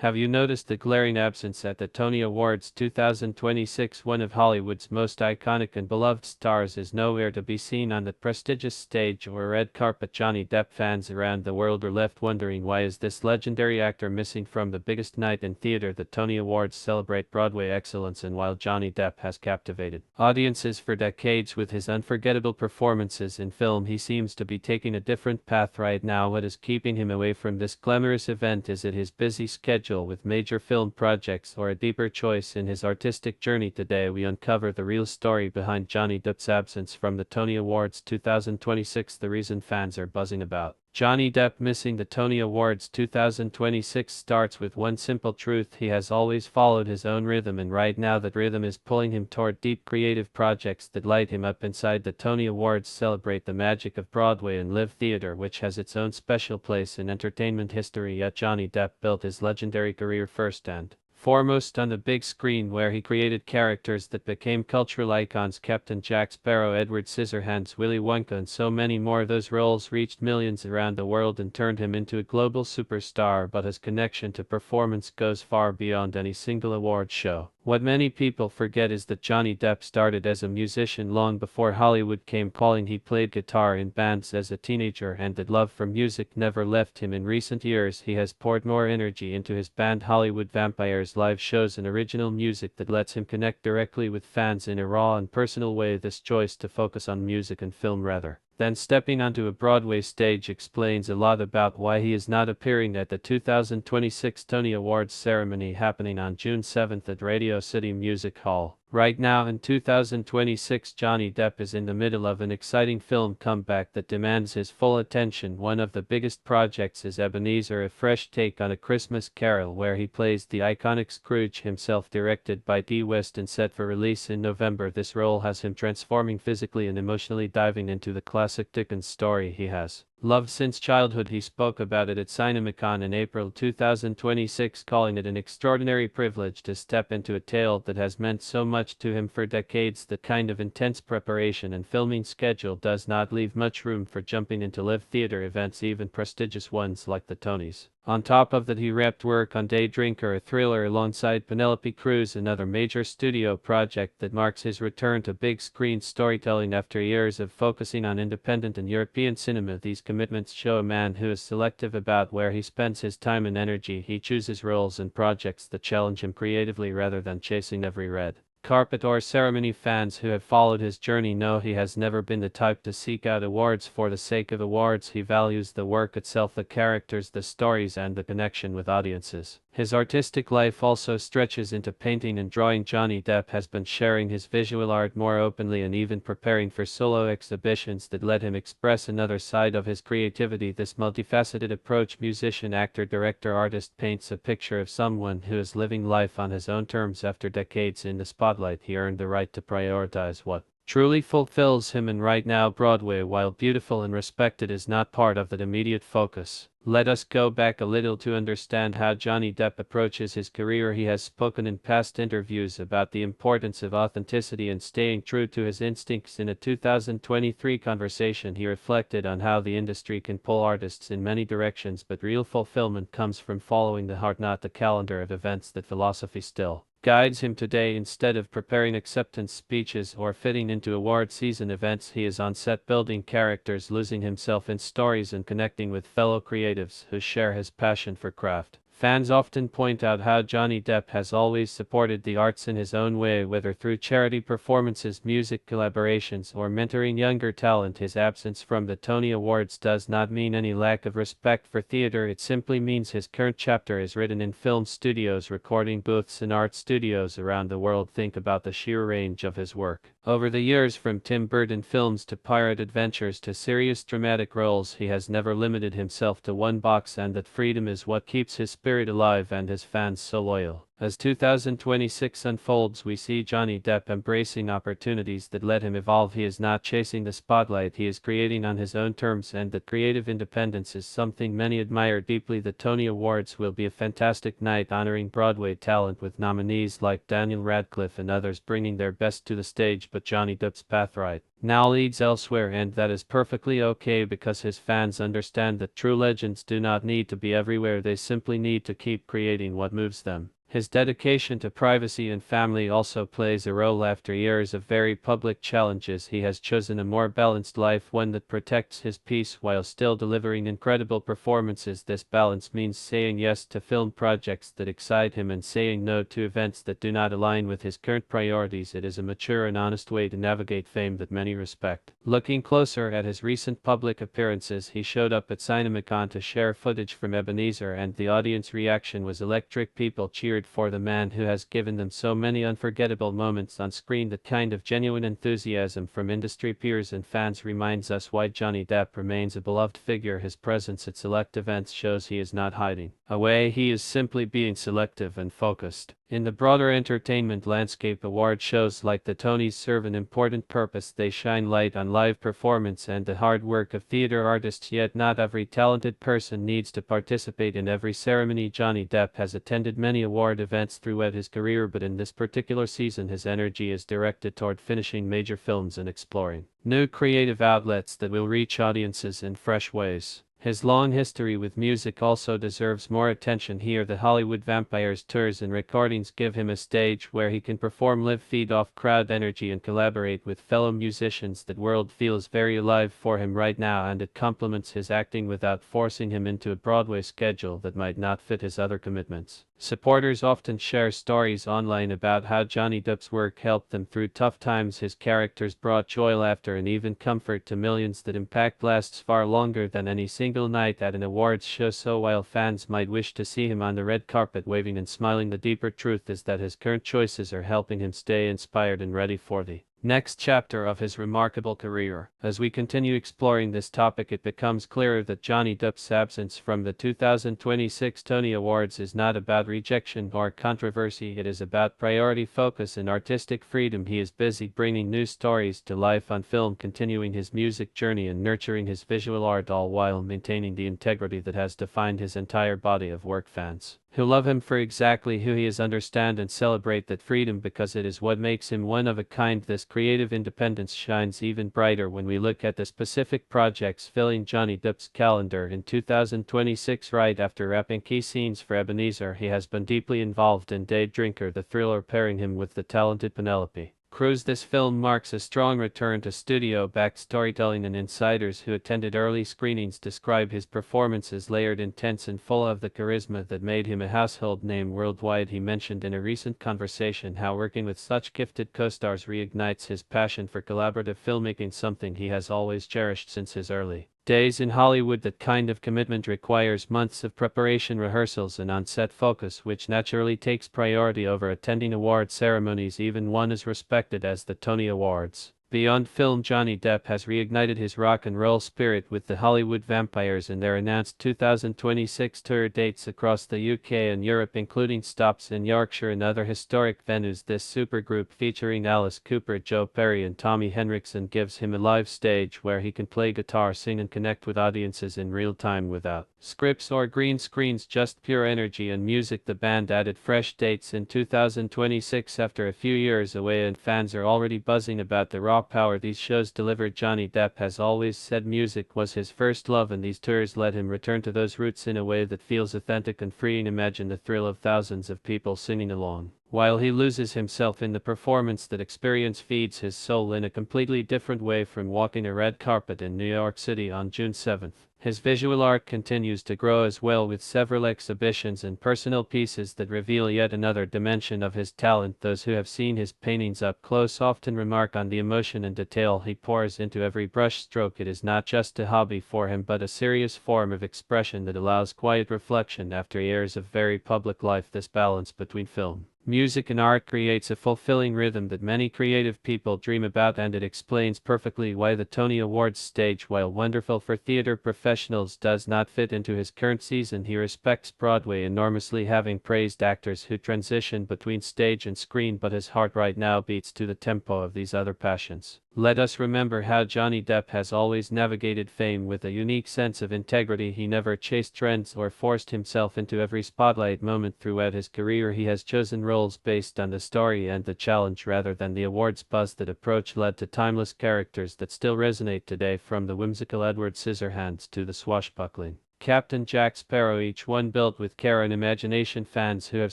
Have you noticed the glaring absence at the Tony Awards 2026? One of Hollywood's most iconic and beloved stars is nowhere to be seen on the prestigious stage or red carpet. Johnny Depp fans around the world are left wondering, why is this legendary actor missing from the biggest night in theater? The Tony Awards celebrate Broadway excellence, and while Johnny Depp has captivated audiences for decades with his unforgettable performances in film, he seems to be taking a different path right now. What is keeping him away from this glamorous event? Is it his busy schedule with major film projects, or a deeper choice in his artistic journey? Today we uncover the real story behind Johnny Depp's absence from the Tony Awards 2026, the reason fans are buzzing about Johnny Depp missing the Tony Awards 2026 starts with one simple truth: he has always followed his own rhythm, and right now that rhythm is pulling him toward deep creative projects that light him up inside. The Tony Awards celebrate the magic of Broadway and live theater, which has its own special place in entertainment history. Yet Johnny Depp built his legendary career first and foremost on the big screen, where he created characters that became cultural icons: Captain Jack Sparrow, Edward Scissorhands, Willy Wonka, and so many more. Those roles reached millions around the world and turned him into a global superstar, but his connection to performance goes far beyond any single award show. What many people forget is that Johnny Depp started as a musician long before Hollywood came calling. He played guitar in bands as a teenager, and that love for music never left him. In recent years, he has poured more energy into his band Hollywood Vampires, live shows, and original music that lets him connect directly with fans in a raw and personal way. This choice to focus on music and film rather than stepping onto a Broadway stage explains a lot about why he is not appearing at the 2026 Tony Awards ceremony happening on June 7th at Radio City Music Hall. Right now in 2026, Johnny Depp is in the middle of an exciting film comeback that demands his full attention. One of the biggest projects is Ebenezer, a fresh take on A Christmas Carol, where he plays the iconic Scrooge himself. Directed by D. West and set for release in November, this role has him transforming physically and emotionally, diving into the classic Dickens story he has loved since childhood. He spoke about it at CinemaCon in April 2026, calling it an extraordinary privilege to step into a tale that has meant so much to him for decades. That kind of intense preparation and filming schedule does not leave much room for jumping into live theater events, even prestigious ones like the Tonys. On top of that, he wrapped work on Day Drinker, a thriller alongside Penelope Cruz, another major studio project that marks his return to big screen storytelling after years of focusing on independent and European cinema. These commitments show a man who is selective about where he spends his time and energy. He chooses roles and projects that challenge him creatively rather than chasing every red carpet or ceremony. Fans who have followed his journey know he has never been the type to seek out awards for the sake of awards. He values the work itself, the characters, the stories, and the connection with audiences. His artistic life also stretches into painting and drawing. Johnny Depp has been sharing his visual art more openly and even preparing for solo exhibitions that let him express another side of his creativity. This multifaceted approach, musician, actor, director, artist, paints a picture of someone who is living life on his own terms. After decades in the spotlight, he earned the right to prioritize what truly fulfills him, and right now Broadway, while beautiful and respected, is not part of that immediate focus. Let us go back a little to understand how Johnny Depp approaches his career. He has spoken in past interviews about the importance of authenticity and staying true to his instincts. In a 2023 conversation, he reflected on how the industry can pull artists in many directions, but real fulfillment comes from following the heart, not the calendar of events. That philosophy still guides him today. Instead of preparing acceptance speeches or fitting into award season events, he is on set building characters, losing himself in stories, and connecting with fellow creatives who share his passion for craft. Fans often point out how Johnny Depp has always supported the arts in his own way, whether through charity performances, music collaborations, or mentoring younger talent. His absence from the Tony Awards does not mean any lack of respect for theater. It simply means his current chapter is written in film studios, recording booths, and art studios around the world. Think about the sheer range of his work. Over the years, from Tim Burton films to pirate adventures to serious dramatic roles, he has never limited himself to one box, and that freedom is what keeps his spirit alive and his fans so loyal. As 2026 unfolds, we see Johnny Depp embracing opportunities that let him evolve. He is not chasing the spotlight, he is creating on his own terms, and that creative independence is something many admire deeply. The Tony Awards will be a fantastic night, honoring Broadway talent with nominees like Daniel Radcliffe and others bringing their best to the stage, but Johnny Depp's path right now leads elsewhere, and that is perfectly okay because his fans understand that true legends do not need to be everywhere, they simply need to keep creating what moves them. His dedication to privacy and family also plays a role. After years of very public challenges, he has chosen a more balanced life, one that protects his peace while still delivering incredible performances. This balance means saying yes to film projects that excite him and saying no to events that do not align with his current priorities. It is a mature and honest way to navigate fame that many respect. Looking closer at his recent public appearances, he showed up at CinemaCon to share footage from Ebenezer, and the audience reaction was electric. People cheered for the man who has given them so many unforgettable moments on screen. That kind of genuine enthusiasm from industry peers and fans reminds us why Johnny Depp remains a beloved figure. His presence at select events shows he is not hiding away, he is simply being selective and focused. In the broader entertainment landscape, award shows like the Tonys serve an important purpose. They shine light on live performance and the hard work of theater artists, yet not every talented person needs to participate in every ceremony. Johnny Depp has attended many award events throughout his career, but in this particular season his energy is directed toward finishing major films and exploring new creative outlets that will reach audiences in fresh ways. His long history with music also deserves more attention here. The Hollywood Vampires tours and recordings give him a stage where he can perform live, feed off crowd energy, and collaborate with fellow musicians. That world feels very alive for him right now, and it complements his acting without forcing him into a Broadway schedule that might not fit his other commitments. Supporters often share stories online about how Johnny Depp's work helped them through tough times. His characters brought joy, laughter, and even comfort to millions. That impact lasts far longer than any single night at an awards show. So while fans might wish to see him on the red carpet waving and smiling, the deeper truth is that his current choices are helping him stay inspired and ready for the next chapter of his remarkable career. As we continue exploring this topic, it becomes clearer that Johnny Depp's absence from the 2026 Tony Awards is not about rejection or controversy. It is about priority, focus, and artistic freedom. He is busy bringing new stories to life on film, continuing his music journey, and nurturing his visual art, all while maintaining the integrity that has defined his entire body of work. Fans who love him for exactly who he is understand and celebrate that freedom because it is what makes him one of a kind. This creative independence shines even brighter when we look at the specific projects filling Johnny Depp's calendar in 2026. Right after wrapping key scenes for Ebenezer, he has been deeply involved in Day Drinker, the thriller pairing him with the talented Penelope Cruz. This film marks a strong return to studio-backed storytelling, and insiders who attended early screenings describe his performance as layered, intense, and full of the charisma that made him a household name worldwide. He mentioned in a recent conversation how working with such gifted co-stars reignites his passion for collaborative filmmaking, something he has always cherished since his early days in Hollywood. That kind of commitment requires months of preparation, rehearsals, and on-set focus, which naturally takes priority over attending award ceremonies, even one as respected as the Tony Awards. Beyond film, Johnny Depp has reignited his rock and roll spirit with the Hollywood Vampires and their announced 2026 tour dates across the UK and Europe, including stops in Yorkshire and other historic venues. This supergroup, featuring Alice Cooper, Joe Perry, and Tommy Henriksen, gives him a live stage where he can play guitar, sing, and connect with audiences in real time without scripts or green screens, just pure energy and music. The band added fresh dates in 2026 after a few years away, and fans are already buzzing about the raw power these shows delivered. Johnny Depp has always said music was his first love, and these tours let him return to those roots in a way that feels authentic and freeing. Imagine the thrill of thousands of people singing along while he loses himself in the performance. That experience feeds his soul in a completely different way from walking a red carpet in New York City on June 7th. His visual art continues to grow as well, with several exhibitions and personal pieces that reveal yet another dimension of his talent. Those who have seen his paintings up close often remark on the emotion and detail he pours into every brush stroke. It is not just a hobby for him, but a serious form of expression that allows quiet reflection after years of very public life. This balance between film, music, and art creates a fulfilling rhythm that many creative people dream about, and it explains perfectly why the Tony Awards stage, while wonderful for theater professionals, professionals does not fit into his current season. He respects Broadway enormously, having praised actors who transition between stage and screen, but his heart right now beats to the tempo of these other passions. Let us remember how Johnny Depp has always navigated fame with a unique sense of integrity. He never chased trends or forced himself into every spotlight moment. Throughout his career, he has chosen roles based on the story and the challenge rather than the awards buzz. That approach led to timeless characters that still resonate today, from the whimsical Edward Scissorhands to the swashbuckling Captain Jack Sparrow, each one built with care and imagination. Fans who have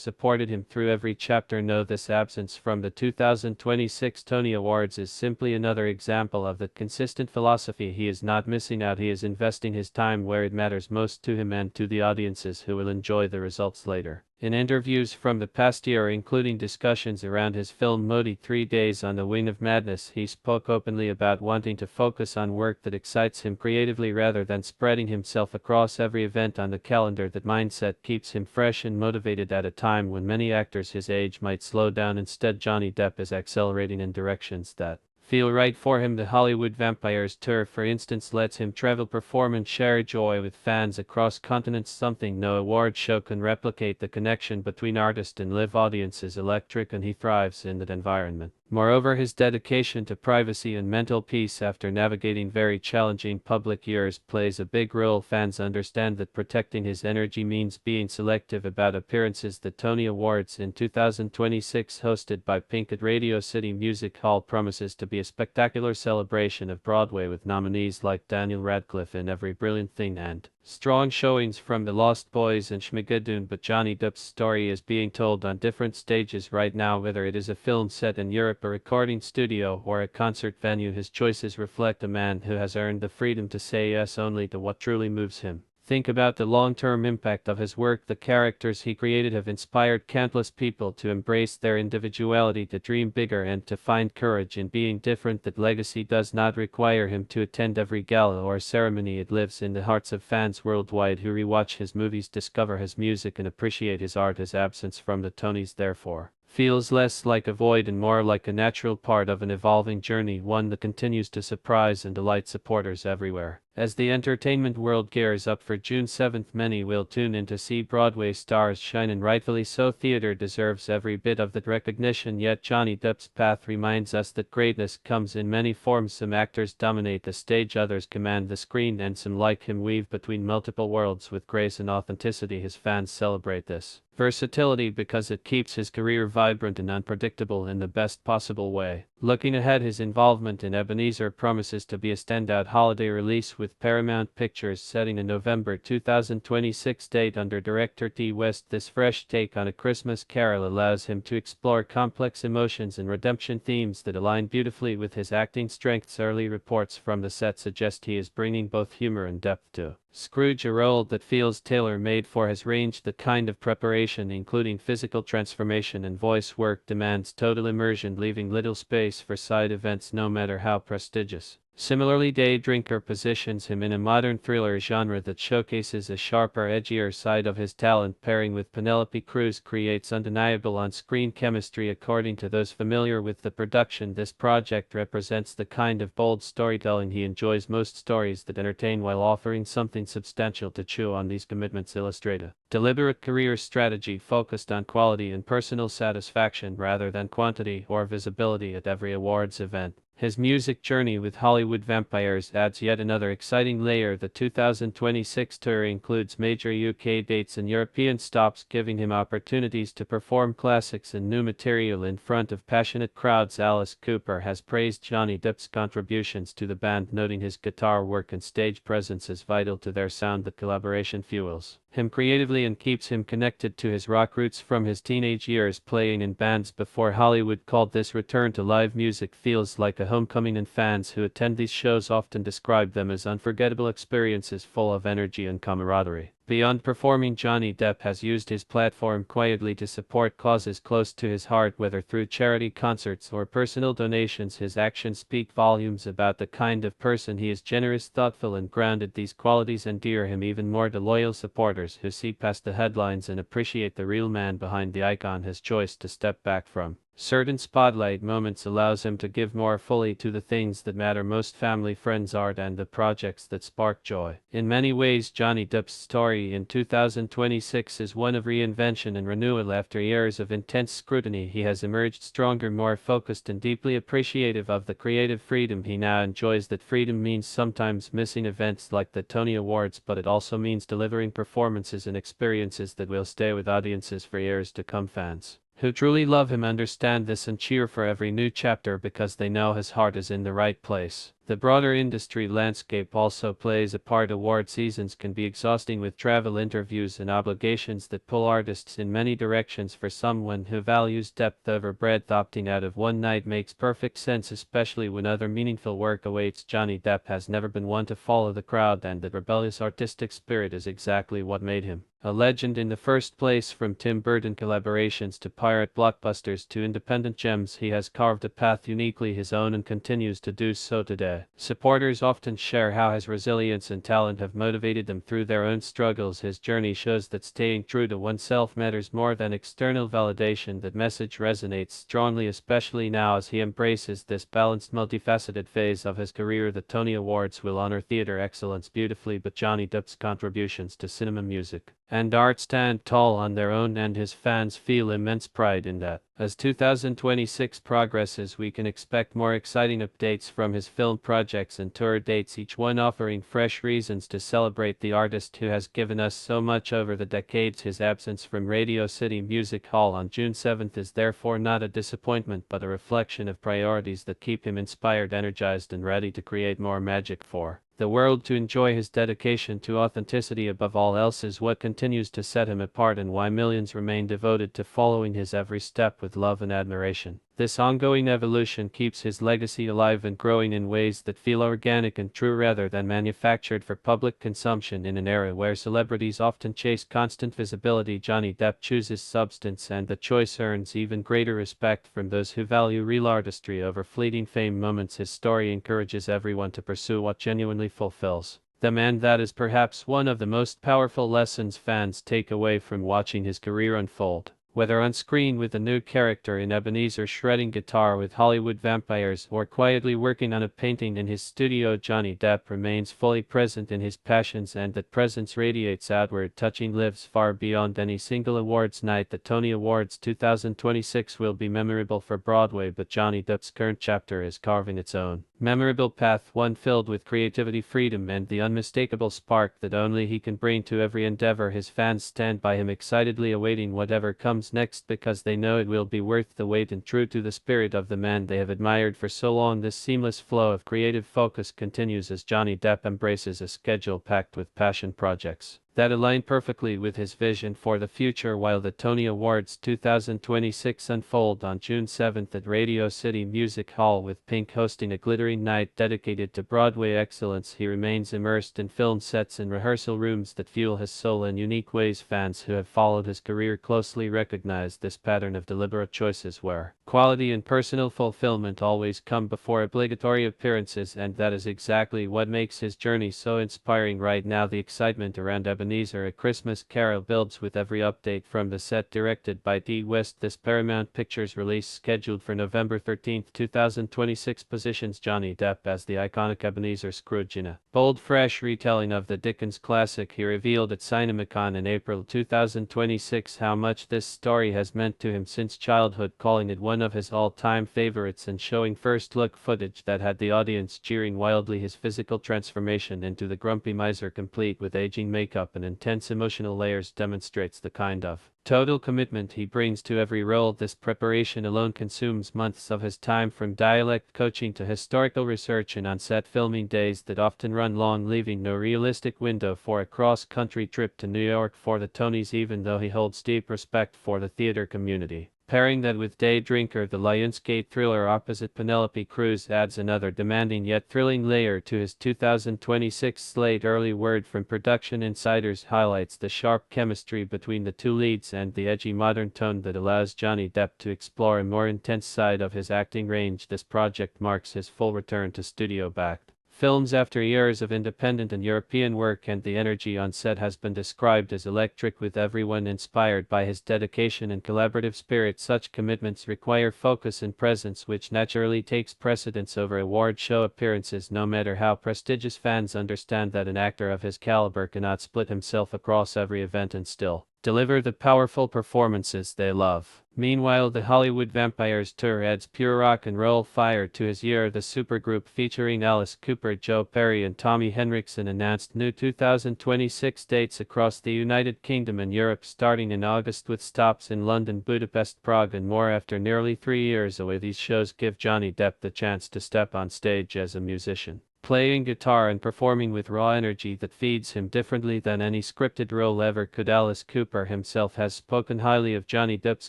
supported him through every chapter know this absence from the 2026 Tony Awards is simply another example of the consistent philosophy. He is not missing out, he is investing his time where it matters most to him and to the audiences who will enjoy the results later. In interviews from the past year, including discussions around his film Modi 3 Days on the Wing of Madness, he spoke openly about wanting to focus on work that excites him creatively rather than spreading himself across every event on the calendar. That mindset keeps him fresh and motivated at a time when many actors his age might slow down. Instead, Johnny Depp is accelerating in directions that feel right for him. The Hollywood Vampires Tour, for instance, lets him travel, perform, and share joy with fans across continents, something no award show can replicate. The connection between artist and live audience is electric, and he thrives in that environment. Moreover, his dedication to privacy and mental peace after navigating very challenging public years plays a big role. Fans understand that protecting his energy means being selective about appearances. The Tony Awards in 2026, hosted by Pink at Radio City Music Hall, promises to be a spectacular celebration of Broadway, with nominees like Daniel Radcliffe in Every Brilliant Thing and strong showings from The Lost Boys and Schmigadoon. But Johnny Depp's story is being told on different stages right now, whether it is a film set in Europe, a recording studio, or a concert venue. His choices reflect a man who has earned the freedom to say yes only to what truly moves him. Think about the long-term impact of his work. The characters he created have inspired countless people to embrace their individuality, to dream bigger, and to find courage in being different. That legacy does not require him to attend every gala or ceremony. It lives in the hearts of fans worldwide who rewatch his movies, discover his music, and appreciate his art. His absence from the Tonys, therefore, feels less like a void and more like a natural part of an evolving journey, one that continues to surprise and delight supporters everywhere. As the entertainment world gears up for June 7th, many will tune in to see Broadway stars shine, and rightfully so. Theater deserves every bit of that recognition, yet Johnny Depp's path reminds us that greatness comes in many forms. Some actors dominate the stage, others command the screen, and some like him weave between multiple worlds with grace and authenticity. His fans celebrate this versatility because it keeps his career vibrant and unpredictable in the best possible way. Looking ahead, his involvement in Ebenezer promises to be a standout holiday release, with Paramount Pictures setting a November 2026 date under director T. West. This fresh take on A Christmas Carol allows him to explore complex emotions and redemption themes that align beautifully with his acting strengths. Early reports from the set suggest he is bringing both humor and depth to Scrooge, a role that feels tailor-made for his range. The kind of preparation, including physical transformation and voice work, demands total immersion, leaving little space for side events, no matter how prestigious. Similarly, Day Drinker positions him in a modern thriller genre that showcases a sharper, edgier side of his talent. Pairing with Penelope Cruz creates undeniable on-screen chemistry. According to those familiar with the production, this project represents the kind of bold storytelling he enjoys most: stories that entertain while offering something substantial to chew on. These commitments illustrate a deliberate career strategy focused on quality and personal satisfaction rather than quantity or visibility at every awards event. His music journey with Hollywood Vampires adds yet another exciting layer. The 2026 tour includes major UK dates and European stops, giving him opportunities to perform classics and new material in front of passionate crowds. Alice Cooper has praised Johnny Depp's contributions to the band, noting his guitar work and stage presence as vital to their sound. The collaboration fuels him creatively and keeps him connected to his rock roots from his teenage years playing in bands before Hollywood called. This return to live music feels like a homecoming, and fans who attend these shows often describe them as unforgettable experiences full of energy and camaraderie. Beyond performing, Johnny Depp has used his platform quietly to support causes close to his heart, whether through charity concerts or personal donations. His actions speak volumes about the kind of person he is: generous, thoughtful, and grounded. These qualities endear him even more to loyal supporters who see past the headlines and appreciate the real man behind the icon. His choice to step back from certain spotlight moments allows him to give more fully to the things that matter most: family, friends, art, and the projects that spark joy. In many ways, Johnny Depp's story in 2026 is one of reinvention and renewal. After years of intense scrutiny, he has emerged stronger, more focused, and deeply appreciative of the creative freedom he now enjoys. That freedom means sometimes missing events like the Tony Awards, but it also means delivering performances and experiences that will stay with audiences for years to come. Fans who truly love him understand this and cheer for every new chapter because they know his heart is in the right place. The broader industry landscape also plays a part. Award seasons can be exhausting, with travel, interviews, and obligations that pull artists in many directions. For someone who values depth over breadth, opting out of one night makes perfect sense, especially when other meaningful work awaits. Johnny Depp has never been one to follow the crowd, and that rebellious artistic spirit is exactly what made him a legend in the first place. From Tim Burton collaborations to pirate blockbusters to independent gems, he has carved a path uniquely his own and continues to do so today. Supporters often share how his resilience and talent have motivated them through their own struggles. His journey shows that staying true to oneself matters more than external validation. That message resonates strongly, especially now as he embraces this balanced, multifaceted phase of his career. The Tony Awards will honor theater excellence beautifully, but Johnny Depp's contributions to cinema, music, and art stand tall on their own, and his fans feel immense pride in that. As 2026 progresses, we can expect more exciting updates from his film projects and tour dates, each one offering fresh reasons to celebrate the artist who has given us so much over the decades. His absence from Radio City Music Hall on June 7th is therefore not a disappointment, but a reflection of priorities that keep him inspired, energized, and ready to create more magic for the world to enjoy. His dedication to authenticity above all else is what continues to set him apart, and why millions remain devoted to following his every step with love and admiration. This ongoing evolution keeps his legacy alive and growing in ways that feel organic and true rather than manufactured for public consumption. In an era where celebrities often chase constant visibility, Johnny Depp chooses substance, and the choice earns even greater respect from those who value real artistry over fleeting fame moments. His story encourages everyone to pursue what genuinely fulfills them, and that is perhaps one of the most powerful lessons fans take away from watching his career unfold. Whether on screen with a new character in Ebenezer shredding guitar with Hollywood vampires, or quietly working on a painting in his studio, Johnny Depp remains fully present in his passions, and that presence radiates outward, touching lives far beyond any single awards night. The Tony Awards 2026 will be memorable for Broadway, but Johnny Depp's current chapter is carving its own memorable path, one filled with creativity, freedom, and the unmistakable spark that only he can bring to every endeavor. His fans stand by him, excitedly awaiting whatever comes next, because they know it will be worth the wait. And true to the spirit of the man they have admired for so long, this seamless flow of creative focus continues as Johnny Depp embraces a schedule packed with passion projects that align perfectly with his vision for the future. While the Tony Awards 2026 unfold on June 7th at Radio City Music Hall, with Pink hosting a glittering night dedicated to Broadway excellence, he remains immersed in film sets and rehearsal rooms that fuel his soul in unique ways. Fans who have followed his career closely recognize this pattern of deliberate choices where quality and personal fulfillment always come before obligatory appearances, and that is exactly what makes his journey so inspiring. Right now, the excitement around Ebenezer, A Christmas Carol builds with every update from the set. Directed by D. West, this Paramount Pictures release, scheduled for November 13, 2026, positions Johnny Depp as the iconic Ebenezer Scrooge in a bold, fresh retelling of the Dickens classic. He revealed at CinemaCon in April 2026 how much this story has meant to him since childhood, calling it one of his all-time favorites and showing first-look footage that had the audience cheering wildly. His physical transformation into the grumpy miser, complete with aging makeup and intense emotional layers, demonstrates the kind of total commitment he brings to every role. This preparation alone consumes months of his time, from dialect coaching to historical research and on-set filming days that often run long, leaving no realistic window for a cross-country trip to New York for the Tonys, even though he holds deep respect for the theater community. Pairing that with Day Drinker, the Lionsgate thriller opposite Penelope Cruz, adds another demanding yet thrilling layer to his 2026 slate. Early word from production insiders highlights the sharp chemistry between the two leads and the edgy modern tone that allows Johnny Depp to explore a more intense side of his acting range. This project marks his full return to studio-backed films after years of independent and European work, and the energy on set has been described as electric, with everyone inspired by his dedication and collaborative spirit. Such commitments require focus and presence, which naturally takes precedence over award show appearances. No matter how prestigious, fans understand that an actor of his caliber cannot split himself across every event and still deliver the powerful performances they love. Meanwhile, the Hollywood Vampires Tour adds pure rock and roll fire to his year. The supergroup featuring Alice Cooper, Joe Perry, and Tommy Henriksen announced new 2026 dates across the United Kingdom and Europe, starting in August with stops in London, Budapest, Prague, and more. After nearly 3 years away, these shows give Johnny Depp the chance to step on stage as a musician, playing guitar and performing with raw energy that feeds him differently than any scripted role ever could. Alice Cooper himself has spoken highly of Johnny Depp's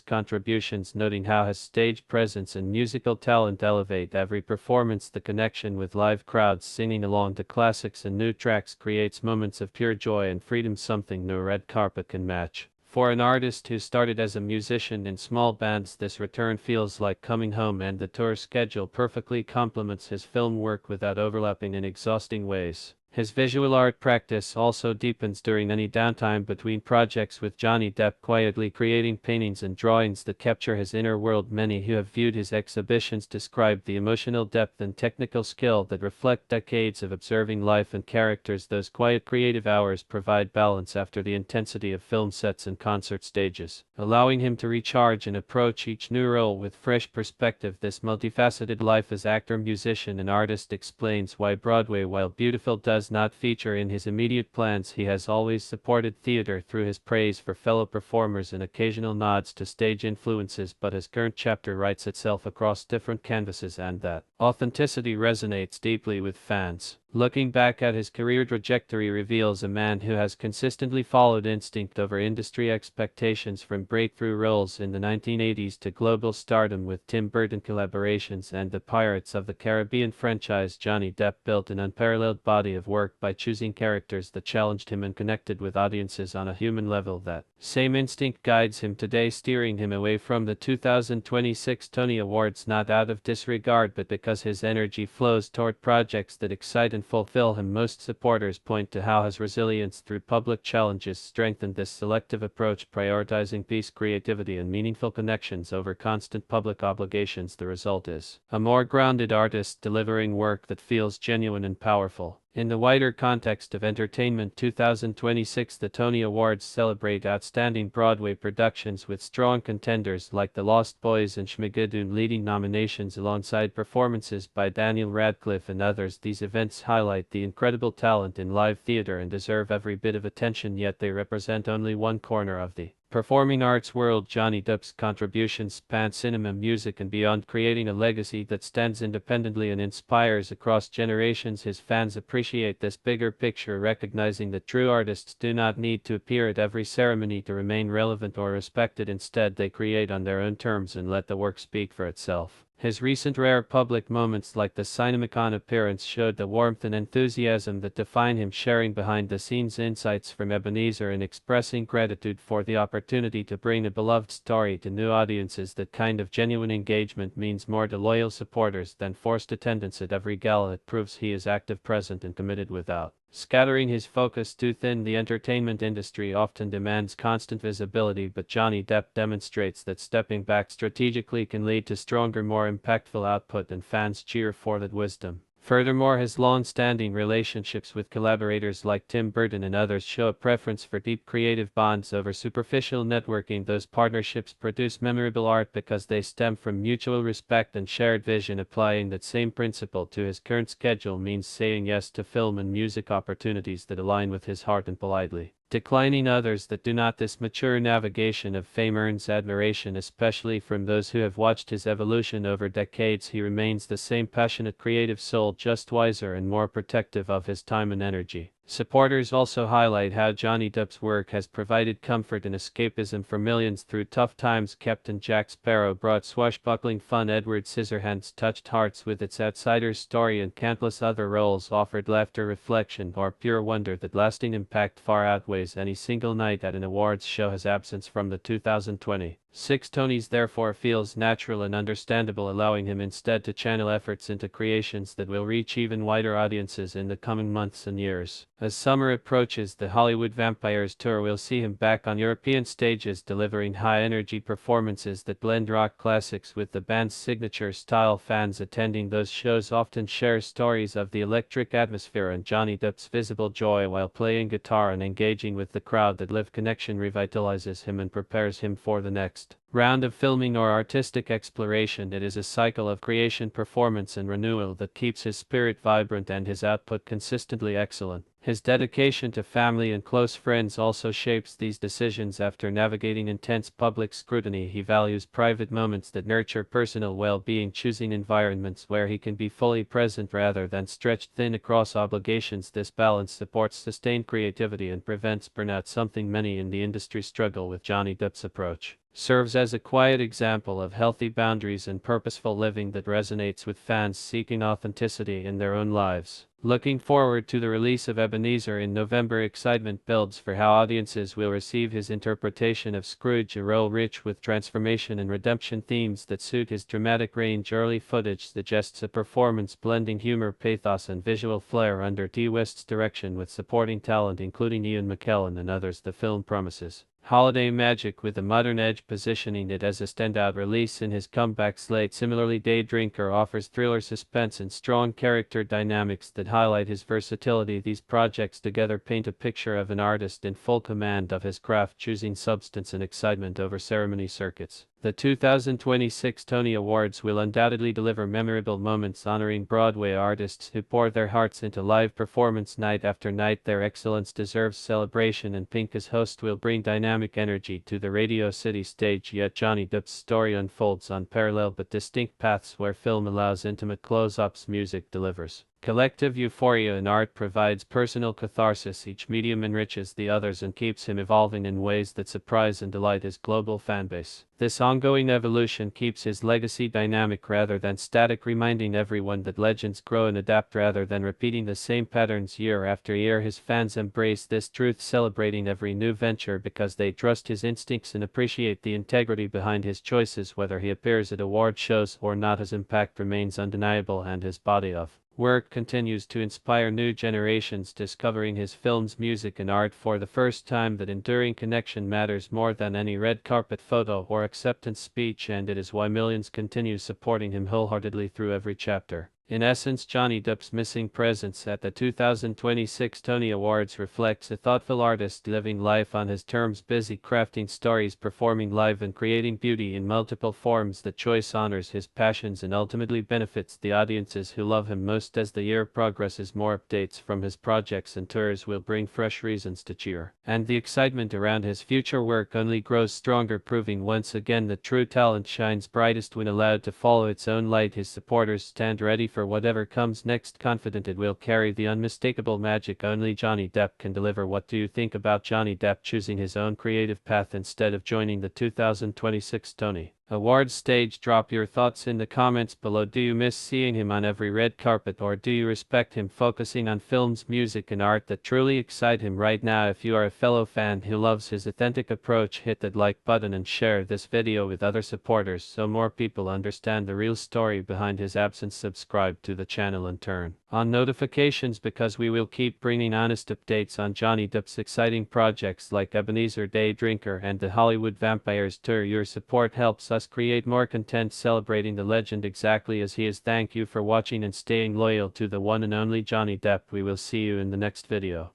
contributions, noting how his stage presence and musical talent elevate every performance. The connection with live crowds singing along to classics and new tracks creates moments of pure joy and freedom, something no red carpet can match. For an artist who started as a musician in small bands, this return feels like coming home, and the tour schedule perfectly complements his film work without overlapping in exhausting ways. His visual art practice also deepens during any downtime between projects, with Johnny Depp quietly creating paintings and drawings that capture his inner world. Many who have viewed his exhibitions describe the emotional depth and technical skill that reflect decades of observing life and characters. Those quiet creative hours provide balance after the intensity of film sets and concert stages, allowing him to recharge and approach each new role with fresh perspective. This multifaceted life as actor, musician, and artist explains why Broadway, while beautiful, does not feature in his immediate plans. He has always supported theater through his praise for fellow performers and occasional nods to stage influences, but his current chapter writes itself across different canvases, and that authenticity resonates deeply with fans. Looking back at his career trajectory reveals a man who has consistently followed instinct over industry expectations, from breakthrough roles in the 1980s to global stardom with Tim Burton collaborations and the Pirates of the Caribbean franchise. Johnny Depp built an unparalleled body of work by choosing characters that challenged him and connected with audiences on a human level. That same instinct guides him today, steering him away from the 2026 Tony Awards, not out of disregard but because his energy flows toward projects that excite and fulfill him. Most supporters point to how his resilience through public challenges strengthened this selective approach, prioritizing peace, creativity, and meaningful connections over constant public obligations. The result is a more grounded artist delivering work that feels genuine and powerful. In the wider context of entertainment, 2026, the Tony Awards celebrate outstanding Broadway productions, with strong contenders like The Lost Boys and Schmigadoon leading nominations alongside performances by Daniel Radcliffe and others. These events highlight the incredible talent in live theater and deserve every bit of attention, yet they represent only one corner of the performing arts world. Johnny Depp's contributions span cinema, music, and beyond, creating a legacy that stands independently and inspires across generations. His fans appreciate this bigger picture, recognizing that true artists do not need to appear at every ceremony to remain relevant or respected. Instead, they create on their own terms and let the work speak for itself. His recent rare public moments like the CinemaCon appearance showed the warmth and enthusiasm that define him, sharing behind-the-scenes insights from Ebenezer and expressing gratitude for the opportunity to bring a beloved story to new audiences. That kind of genuine engagement means more to loyal supporters than forced attendance at every gala. It proves he is active, present, and committed without scattering his focus too thin. The entertainment industry often demands constant visibility, but Johnny Depp demonstrates that stepping back strategically can lead to stronger, more impactful output, and fans cheer for that wisdom. Furthermore, his long-standing relationships with collaborators like Tim Burton and others show a preference for deep creative bonds over superficial networking. Those partnerships produce memorable art because they stem from mutual respect and shared vision. Applying that same principle to his current schedule means saying yes to film and music opportunities that align with his heart and politely declining others that do not. This mature navigation of fame earns admiration, especially from those who have watched his evolution over decades. He remains the same passionate creative soul, just wiser and more protective of his time and energy. Supporters also highlight how Johnny Depp's work has provided comfort and escapism for millions through tough times. Captain Jack Sparrow brought swashbuckling fun, Edward Scissorhands touched hearts with its outsider's story, and countless other roles offered laughter, reflection, or pure wonder that lasting impact far outweighs any single night at an awards show. His absence from the 2020 6 Tonys therefore feels natural and understandable, allowing him instead to channel efforts into creations that will reach even wider audiences in the coming months and years. As summer approaches, the Hollywood Vampires Tour will see him back on European stages, delivering high-energy performances that blend rock classics with the band's signature style. Fans attending those shows often share stories of the electric atmosphere and Johnny Depp's visible joy while playing guitar and engaging with the crowd. That live connection revitalizes him and prepares him for the next round of filming or artistic exploration. It is a cycle of creation, performance, and renewal that keeps his spirit vibrant and his output consistently excellent. His dedication to family and close friends also shapes these decisions. After navigating intense public scrutiny, he values private moments that nurture personal well-being, choosing environments where he can be fully present rather than stretched thin across obligations. This balance supports sustained creativity and prevents burnout, something many in the industry struggle with. Johnny Depp's approach serves as a quiet example of healthy boundaries and purposeful living that resonates with fans seeking authenticity in their own lives. Looking forward to the release of Ebenezer in November, excitement builds for how audiences will receive his interpretation of Scrooge, a role rich with transformation and redemption themes that suit his dramatic range. Early footage suggests a performance blending humor, pathos, and visual flair under T. West's direction, with supporting talent including Ian McKellen and others. The film promises holiday magic with a modern edge, positioning it as a standout release in his comeback slate. Similarly, Day Drinker offers thriller, suspense, and strong character dynamics that highlight his versatility. These projects together paint a picture of an artist in full command of his craft, choosing substance and excitement over ceremony circuits. The 2026 Tony Awards will undoubtedly deliver memorable moments, honoring Broadway artists who pour their hearts into live performance night after night. Their excellence deserves celebration, and Pink as host will bring dynamic energy to the Radio City stage. Yet Johnny Depp's story unfolds on parallel but distinct paths, where film allows intimate close-ups, music delivers collective euphoria, and art provides personal catharsis. Each medium enriches the others and keeps him evolving in ways that surprise and delight his global fanbase. This ongoing evolution keeps his legacy dynamic rather than static, reminding everyone that legends grow and adapt rather than repeating the same patterns year after year. His fans embrace this truth, celebrating every new venture because they trust his instincts and appreciate the integrity behind his choices. Whether he appears at award shows or not, his impact remains undeniable, and his body of work continues to inspire new generations, discovering his films, music, and art for the first time. That enduring connection matters more than any red carpet photo or acceptance speech, and it is why millions continue supporting him wholeheartedly through every chapter. In essence, Johnny Depp's missing presence at the 2026 Tony Awards reflects a thoughtful artist living life on his terms, busy crafting stories, performing live, and creating beauty in multiple forms. The choice honors his passions and ultimately benefits the audiences who love him most. As the year progresses, more updates from his projects and tours will bring fresh reasons to cheer, and the excitement around his future work only grows stronger, proving once again that true talent shines brightest when allowed to follow its own light. His supporters stand ready for whatever comes next, confident it will carry the unmistakable magic only Johnny Depp can deliver. What do you think about Johnny Depp choosing his own creative path instead of joining the 2026 Tony Awards stage? Drop your thoughts in the comments below. Do you miss seeing him on every red carpet, or do you respect him focusing on films, music, and art that truly excite him right now? If you are a fellow fan who loves his authentic approach, hit that like button and share this video with other supporters so more people understand the real story behind his absence. Subscribe to the channel and turn on notifications, because we will keep bringing honest updates on Johnny Depp's exciting projects like Ebenezer, Day Drinker, and the Hollywood Vampires Tour. Your support helps us create more content celebrating the legend exactly as he is. Thank you for watching and staying loyal to the one and only Johnny Depp. We will see you in the next video.